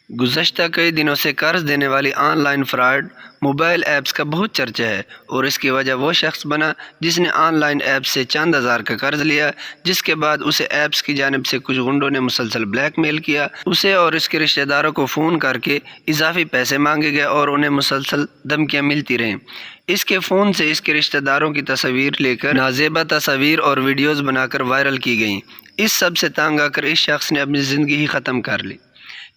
گزشتہ کئی دنوں سے قرض دینے والی on line fraud mobile apps کا بہت چرچا ہے، اور اس کی وجہ وہ شخص بنا جس نے آن لائن ایپس سے چند ہزار کا قرض لیا، جس کے بعد اسے ایپس کی جانب سے کچھ غنڈوں نے مسلسل بلیک میل کیا۔ اسے اور اس کے رشتہ داروں کو فون کر کے اضافی پیسے مانگے گئے اور انہیں مسلسل دھمکیاں ملتی رہیں۔ اس کے فون سے اس کے رشتہ داروں کی تصاویر لے کر نازیبا تصاویر اور ویڈیوز بنا کر وائرل کی گئیں۔ اس سب سے تنگ آ کر اس شخص نے اپنی زندگی ہی ختم کر لی۔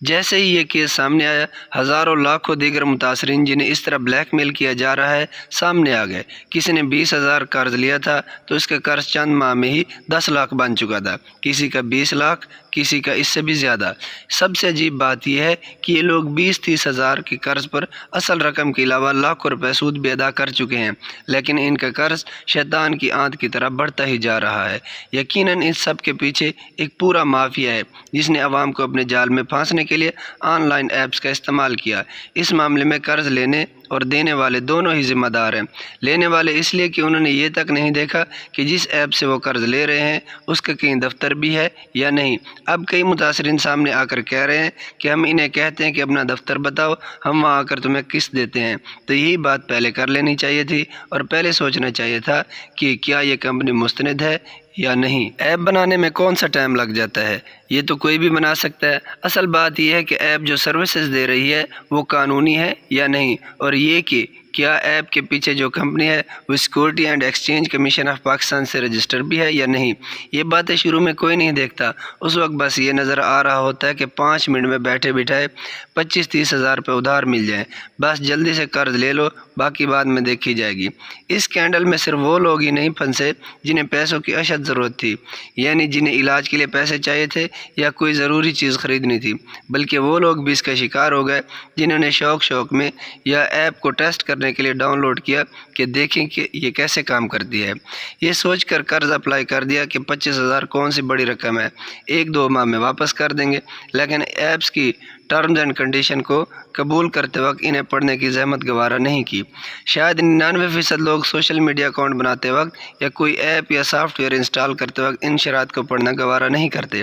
جیسے ہی یہ کیس سامنے آیا، ہزاروں لاکھوں دیگر متاثرین جنہیں اس طرح بلیک میل کیا جا رہا ہے سامنے آ گئے۔ کسی نے 20,000 قرض لیا تھا تو اس کا قرض چند ماہ میں ہی 10 لاکھ بن چکا تھا، کسی کا 20 لاکھ، کسی کا اس سے بھی زیادہ۔ سب سے عجیب بات یہ ہے کہ یہ لوگ 20-30 ہزار کے قرض پر اصل رقم کے علاوہ لاکھوں روپے سود بھی ادا کر چکے ہیں، لیکن ان کا قرض شیطان کی آنت کی طرح بڑھتا ہی جا رہا ہے۔ یقیناً اس سب کے پیچھے ایک پورا مافیا ہے جس نے عوام کو اپنے جال میں پھانسنے کے لیے آن لائن ایپس کا استعمال کیا۔ اس معاملے میں قرض لینے اور دینے والے دونوں ہی ذمہ دار ہیں۔ لینے والے اس لیے کہ انہوں نے یہ تک نہیں دیکھا کہ جس ایپ سے وہ قرض لے رہے ہیں اس کا کہیں دفتر بھی ہے یا نہیں۔ اب کئی متاثرین سامنے آ کر کہہ رہے ہیں کہ ہم انہیں کہتے ہیں کہ اپنا دفتر بتاؤ، ہم وہاں آ کر تمہیں قسط دیتے ہیں۔ تو یہی بات پہلے کر لینی چاہیے تھی، اور پہلے سوچنا چاہیے تھا کہ کیا یہ کمپنی مستند ہے یا نہیں۔ ایپ بنانے میں کون سا ٹائم لگ جاتا ہے، یہ تو کوئی بھی بنا سکتا ہے۔ اصل بات یہ ہے کہ ایپ جو سروسز دے رہی ہے وہ قانونی ہے یا نہیں، اور یہ کہ کیا ایپ کے پیچھے جو کمپنی ہے وہ security and exchange commission of Pakistan سے رجسٹر بھی ہے یا نہیں۔ یہ باتیں شروع میں کوئی نہیں دیکھتا، اس وقت بس یہ نظر آ رہا ہوتا ہے کہ 5 منٹ میں بیٹھے بٹھائے 25-30 ہزار روپے ادھار مل جائیں، بس جلدی سے قرض لے لو، باقی بعد میں دیکھی جائے گی۔ اس اسکینڈل میں صرف وہ لوگ ہی نہیں پھنسے جنہیں پیسوں کی اشد ضرورت تھی، یعنی جنہیں علاج کے لیے پیسے چاہیے تھے یا کوئی ضروری چیز خریدنی تھی، بلکہ وہ لوگ بھی اس کا شکار ہو گئے جنہوں نے شوق میں یا ایپ کو ٹیسٹ کرنے کے لیے ڈاؤن لوڈ کیا کہ دیکھیں کہ یہ کیسے کام کرتی ہے۔ یہ سوچ کر قرض اپلائی کر دیا کہ 25,000 کون سی بڑی رقم ہے، 1-2 ماہ میں واپس کر دیں گے، لیکن ایپس کی ٹرمز اینڈ کنڈیشن کو قبول کرتے وقت انہیں پڑھنے کی زحمت گوارا نہیں کی۔ شاید 99% لوگ سوشل میڈیا اکاؤنٹ بناتے وقت یا کوئی ایپ یا سافٹ ویئر انسٹال کرتے وقت ان شرائط کو پڑھنا گوارا نہیں کرتے۔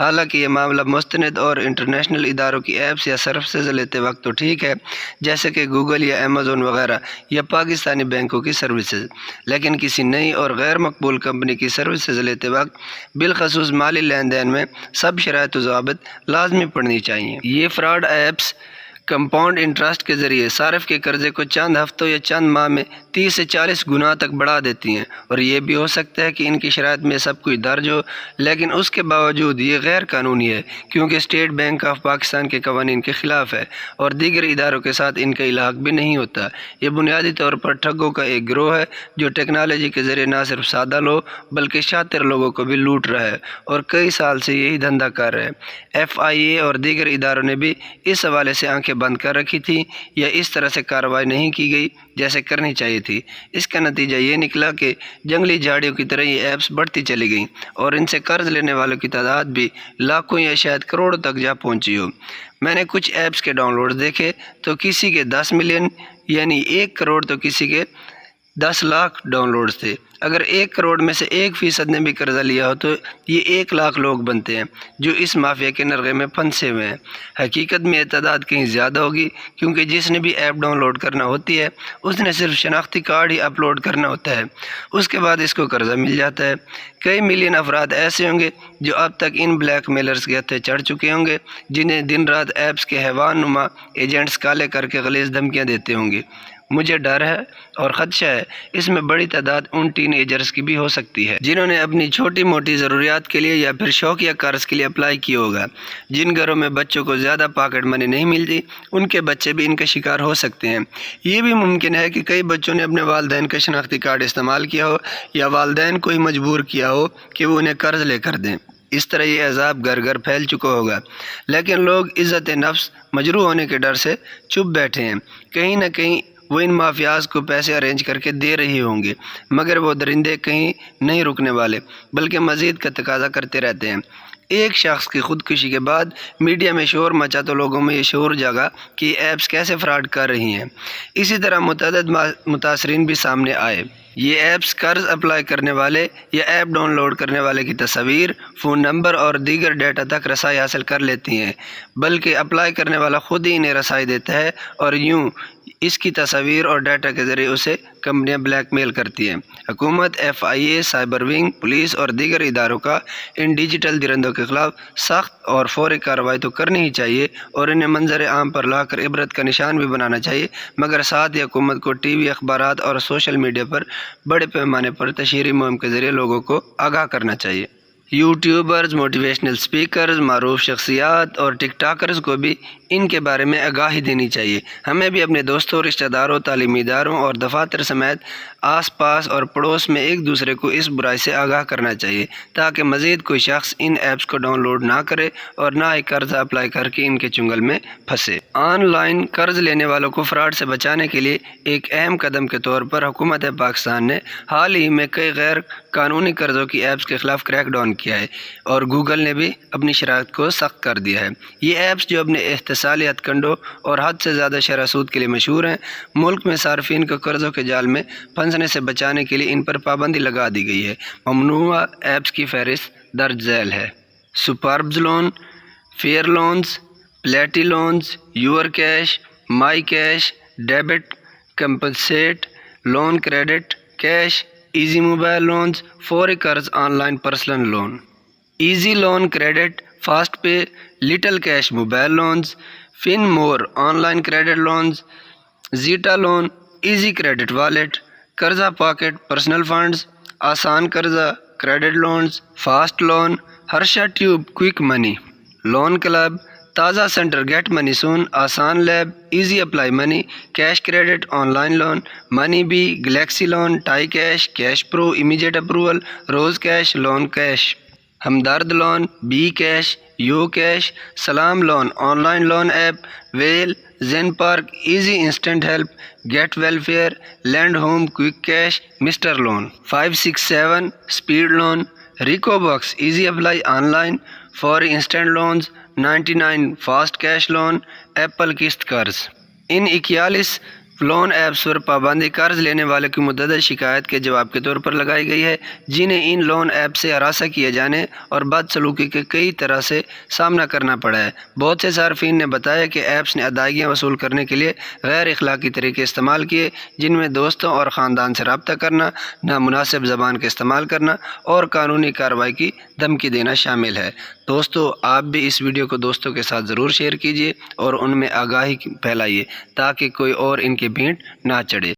حالانکہ یہ معاملہ مستند اور انٹرنیشنل اداروں کی ایپس یا سروسز لیتے وقت تو ٹھیک ہے، جیسے کہ گوگل یا امیزون وغیرہ، یا پاکستانی بینکوں کی سروسز، لیکن کسی نئی اور غیر مقبول کمپنی کی سروسز لیتے وقت بالخصوص مالی لین دین میں سب شرائط و ضوابط لازمی پڑھنی چاہیے۔ یہ فراڈ ایپس کمپاؤنڈ انٹرسٹ کے ذریعے صارف کے قرضے کو چند ہفتوں یا چند ماہ میں 30 سے 40 گنا تک بڑھا دیتی ہیں، اور یہ بھی ہو سکتا ہے کہ ان کی شرائط میں سب کچھ درج ہو، لیکن اس کے باوجود یہ غیر قانونی ہے کیونکہ اسٹیٹ بینک آف پاکستان کے قوانین کے خلاف ہے، اور دیگر اداروں کے ساتھ ان کا الحاق بھی نہیں ہوتا۔ یہ بنیادی طور پر ٹھگوں کا ایک گروہ ہے جو ٹیکنالوجی کے ذریعے نہ صرف سادہ لوگ بلکہ شاطر لوگوں کو بھی لوٹ رہا ہے، اور کئی سال سے یہی دھندا کر رہے ہیں۔ FIA اور دیگر اداروں نے بھی اس حوالے سے آنکھیں بند کر رکھی تھی، یا اس طرح سے کارروائی نہیں کی گئی جیسے کرنی چاہیے تھی۔ اس کا نتیجہ یہ نکلا کہ جنگلی جھاڑیوں کی طرح یہ ایپس بڑھتی چلی گئیں، اور ان سے قرض لینے والوں کی تعداد بھی لاکھوں یا شاید کروڑوں تک جا پہنچی ہو۔ میں نے کچھ ایپس کے ڈاؤن لوڈ دیکھے تو کسی کے 10 ملین یعنی 1 کروڑ تو کسی کے 10 لاکھ ڈاؤن لوڈز تھے۔ اگر 1 کروڑ میں سے 1% نے بھی قرضہ لیا ہو تو یہ 1 لاکھ لوگ بنتے ہیں جو اس مافیا کے نرغے میں پھنسے ہوئے ہیں۔ حقیقت میں یہ تعداد کہیں زیادہ ہوگی، کیونکہ جس نے بھی ایپ ڈاؤن لوڈ کرنا ہوتی ہے اس نے صرف شناختی کارڈ ہی اپلوڈ کرنا ہوتا ہے، اس کے بعد اس کو قرضہ مل جاتا ہے۔ کئی ملین افراد ایسے ہوں گے جو اب تک ان بلیک میلرز کے ہتھے چڑھ چکے ہوں گے، جنہیں دن رات ایپس کے حیوان نما ایجنٹس کالے کر کے غلیظ دھمکیاں دیتے ہوں گے۔ مجھے ڈر ہے اور خدشہ ہے اس میں بڑی تعداد ان ٹین ایجرز کی بھی ہو سکتی ہے جنہوں نے اپنی چھوٹی موٹی ضروریات کے لیے یا پھر شوق یا قرض کے لیے اپلائی کیا ہوگا۔ جن گھروں میں بچوں کو زیادہ پاکٹ منی نہیں ملتی ان کے بچے بھی ان کا شکار ہو سکتے ہیں۔ یہ بھی ممکن ہے کہ کئی بچوں نے اپنے والدین کا شناختی کارڈ استعمال کیا ہو، یا والدین کو ہی مجبور کیا ہو کہ وہ انہیں قرض لے کر دیں۔ اس طرح یہ عذاب گھر گھر پھیل چکا ہوگا، لیکن لوگ عزت نفس مجروح ہونے کے ڈر سے چپ بیٹھے ہیں۔ کہیں نہ کہیں وہ ان مافیاز کو پیسے ارینج کر کے دے رہی ہوں گے، مگر وہ درندے کہیں نہیں رکنے والے بلکہ مزید کا تقاضا کرتے رہتے ہیں۔ ایک شخص کی خودکشی کے بعد میڈیا میں شور مچا تو لوگوں میں یہ شعور جاگا کہ یہ ایپس کیسے فراڈ کر رہی ہیں۔ اسی طرح متعدد متاثرین بھی سامنے آئے۔ یہ ایپس قرض اپلائی کرنے والے یا ایپ ڈاؤن لوڈ کرنے والے کی تصاویر، فون نمبر اور دیگر ڈیٹا تک رسائی حاصل کر لیتی ہیں، بلکہ اپلائی کرنے والا خود ہی انہیں رسائی دیتا ہے اور یوں اس کی تصاویر اور ڈیٹا کے ذریعے اسے کمپنیاں بلیک میل کرتی ہیں۔ حکومت، FIA، سائبر ونگ، پولیس اور دیگر اداروں کا ان ڈیجیٹل درندوں کے خلاف سخت اور فوری کارروائی تو کرنی ہی چاہیے اور انہیں منظر عام پر لا کر عبرت کا نشان بھی بنانا چاہیے، مگر ساتھ ہی حکومت کو ٹی وی، اخبارات اور سوشل میڈیا پر بڑے پیمانے پر تشہیری مہم کے ذریعے لوگوں کو آگاہ کرنا چاہیے۔ یوٹیوبرز، موٹیویشنل سپیکرز، معروف شخصیات اور ٹک ٹاکرز کو بھی ان کے بارے میں آگاہی دینی چاہیے۔ ہمیں بھی اپنے دوستوں، رشتہ داروں، تعلیمی اداروں اور دفاتر سمیت آس پاس اور پڑوس میں ایک دوسرے کو اس برائی سے آگاہ کرنا چاہیے تاکہ مزید کوئی شخص ان ایپس کو ڈاؤن لوڈ نہ کرے اور نہ ہی قرض اپلائی کر کے ان کے چنگل میں پھنسے۔ آن لائن قرض لینے والوں کو فراڈ سے بچانے کے لیے ایک اہم قدم کے طور پر حکومت پاکستان نے حال ہی میں کئی غیر قانونی قرضوں کی ایپس کے خلاف کریک ڈاؤن کیا ہے اور گوگل نے بھی اپنی شرائط کو سخت کر دیا ہے۔ یہ ایپس جو اپنے احتسالی ہتھ کنڈوں اور حد سے زیادہ شرح سود کے لیے مشہور ہیں، ملک میں صارفین کو قرضوں کے جال میں پھنسنے سے بچانے کے لیے ان پر پابندی لگا دی گئی ہے۔ ممنوعہ ایپس کی فہرست درج ذیل ہے: superbs loan, fair loans, plenty loans, your cash, my cash, debit, compensate, loan credit, cash, easy mobile loans, فوری قرض، online personal loan, easy loan credit, fast pay, little cash mobile loans, fun more online credit loans, zeta loan, easy credit wallet, قرضہ pocket, personal funds, آسان قرضہ، credit loans, fast loan, Harsha tube, quick money, loan club, تازہ centre, get money soon, آسان lab, easy apply money, cash credit, online loan, money B, galaxy loan, tie cash, cash pro, immediate approval, rose cash, loan cash, Hamdard loan, B cash, U cash, سلام loan, online loan app, well, zen park, easy instant help, get welfare, land home, quick cash, mister loan, 567 speed loan, ریکو box, easy apply online, فوری instant loans, 99 fast cash loan, apple قسط قرض۔ ان 41 loan apps پر پابندی قرض لینے والے کی متعدد شکایت کے جواب کے طور پر لگائی گئی ہے، جنہیں ان لون ایپ سے ہراساں کیے جانے اور بدسلوکی کے کئی طرح سے سامنا کرنا پڑا ہے۔ بہت سے صارفین نے بتایا کہ ایپس نے ادائیگیاں وصول کرنے کے لیے غیر اخلاقی طریقے استعمال کیے، جن میں دوستوں اور خاندان سے رابطہ کرنا، نامناسب زبان کا استعمال کرنا اور قانونی کارروائی کی دھمکی دینا شامل ہے۔ دوستو، آپ بھی اس ویڈیو کو دوستوں کے ساتھ ضرور شیئر کیجیے اور ان میں آگاہی پھیلائیے تاکہ کوئی اور ان کی بھینٹ نہ چڑھے۔